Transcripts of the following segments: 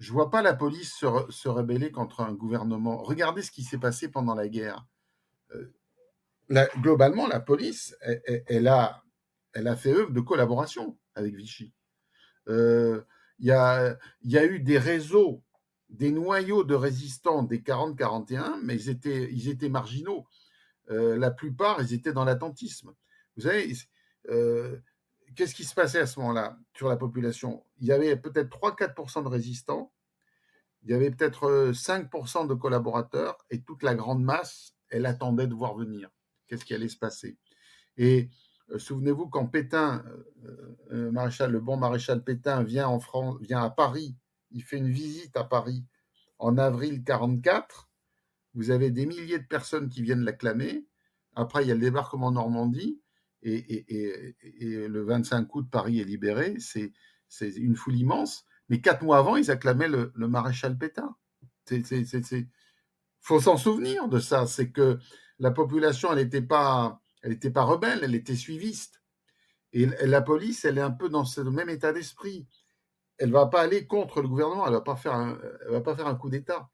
Je vois pas la police se rebeller contre un gouvernement. Regardez ce qui s'est passé pendant la guerre. Euh, Globalement, la police, elle a fait œuvre de collaboration avec Vichy. Euh, Il y, y a eu des réseaux, des noyaux de résistants des 40-41, mais ils étaient marginaux. La plupart, ils étaient dans l'attentisme. Vous savez, euh, qu'est-ce qui se passait à ce moment-là sur la population? Il y avait peut-être 3-4% de résistants, il y avait peut-être 5% de collaborateurs, et toute la grande masse, elle attendait de voir venir. Qu'est-ce qui allait se passer? Et souvenez-vous, quand Pétain, le bon maréchal Pétain vient en France, vient à Paris, il fait une visite à Paris en avril 44, vous avez des milliers de personnes qui viennent l'acclamer. Après, il y a le débarquement en Normandie, et le 25 août, Paris est libéré. C'est une foule immense. Mais 4 mois avant, ils acclamaient le maréchal Pétain. Il faut s'en souvenir de ça. C'est que la population, elle était pas rebelle, elle était suiviste. Et la police, elle est un peu dans ce même état d'esprit. Elle va pas aller contre le gouvernement, elle va pas faire un coup d'État.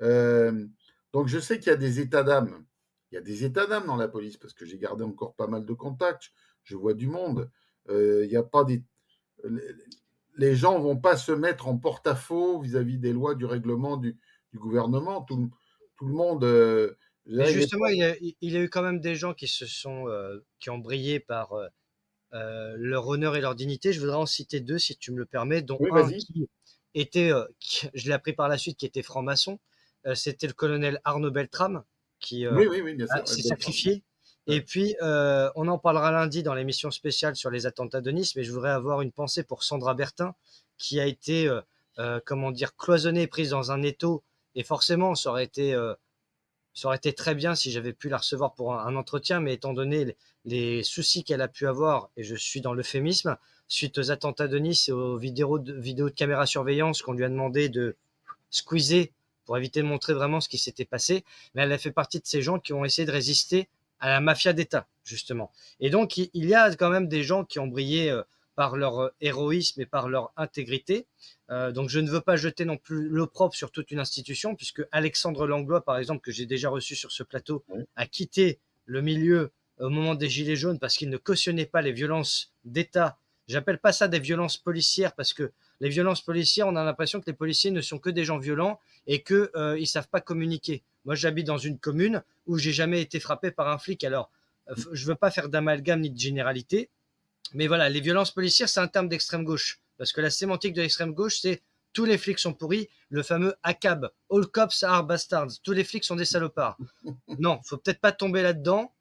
Euh, donc je sais qu'il y a des états d'âme. Il y a des états d'âme dans la police parce que j'ai gardé encore pas mal de contacts. Je vois du monde. Il y a pas des... Les gens vont pas se mettre en porte-à-faux vis-à-vis des lois, du règlement du gouvernement. Tout le monde, je Mais dirais, il est justement, il y a eu quand même des gens qui ont brillé par leur honneur et leur dignité. Je voudrais en citer deux, si tu me le permets, dont Oui, un vas-y. je l'ai appris par la suite, qui était franc-maçon. C'était le colonel Arnaud Beltrame, qui Oui, oui, oui, bien sûr. s'est Beltrame. sacrifié. Et Ouais. puis, on en parlera lundi dans l'émission spéciale sur les attentats de Nice, mais je voudrais avoir une pensée pour Sandra Bertin, qui a été, comment dire, cloisonnée et prise dans un étau. Et forcément, ça aurait été très bien si j'avais pu la recevoir pour un entretien, mais étant donné les soucis qu'elle a pu avoir, et je suis dans l'euphémisme, suite aux attentats de Nice et aux vidéos de caméra surveillance qu'on lui a demandé de squeezer pour éviter de montrer vraiment ce qui s'était passé, mais elle a fait partie de ces gens qui ont essayé de résister à la mafia d'État, justement. Et donc, il y a quand même des gens qui ont brillé par leur héroïsme et par leur intégrité. Donc, je ne veux pas jeter non plus l'opprobre sur toute une institution, puisque Alexandre Langlois, par exemple, que j'ai déjà reçu sur ce plateau, Ouais. a quitté le milieu au moment des Gilets jaunes parce qu'il ne cautionnait pas les violences d'État. J'appelle pas ça des violences policières parce que les violences policières, on a l'impression que les policiers ne sont que des gens violents et qu'ils ne savent pas communiquer. Moi, j'habite dans une commune où j'ai jamais été frappé par un flic. Alors, je veux pas faire d'amalgame ni de généralité, mais voilà, les violences policières, c'est un terme d'extrême gauche. Parce que la sémantique de l'extrême gauche, c'est tous les flics sont pourris, le fameux ACAB, All Cops are Bastards, tous les flics sont des salopards. Non, faut peut-être pas tomber là-dedans.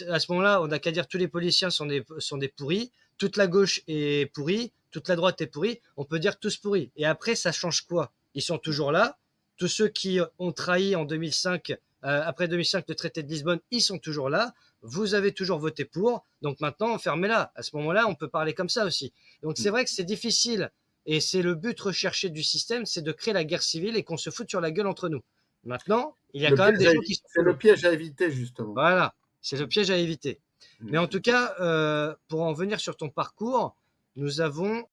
À ce moment-là, on n'a qu'à dire tous les policiers sont des pourris, toute la gauche est pourrie, toute la droite est pourrie, on peut dire tous pourris. Et après, ça change quoi? Ils sont toujours là. Tous ceux qui ont trahi en 2005, après 2005, le traité de Lisbonne, ils sont toujours là. Vous avez toujours voté pour. Donc maintenant, fermez-la. À ce moment-là, on peut parler comme ça aussi. Donc c'est vrai que c'est difficile. Et c'est le but recherché du système, c'est de créer la guerre civile et qu'on se foute sur la gueule entre nous. Maintenant, il y a quand même des gens qui sont C'est sous le l'eau. piège à éviter, justement. Voilà, c'est le piège à éviter. Mais en Mm. tout cas, pour en venir sur ton parcours, nous avons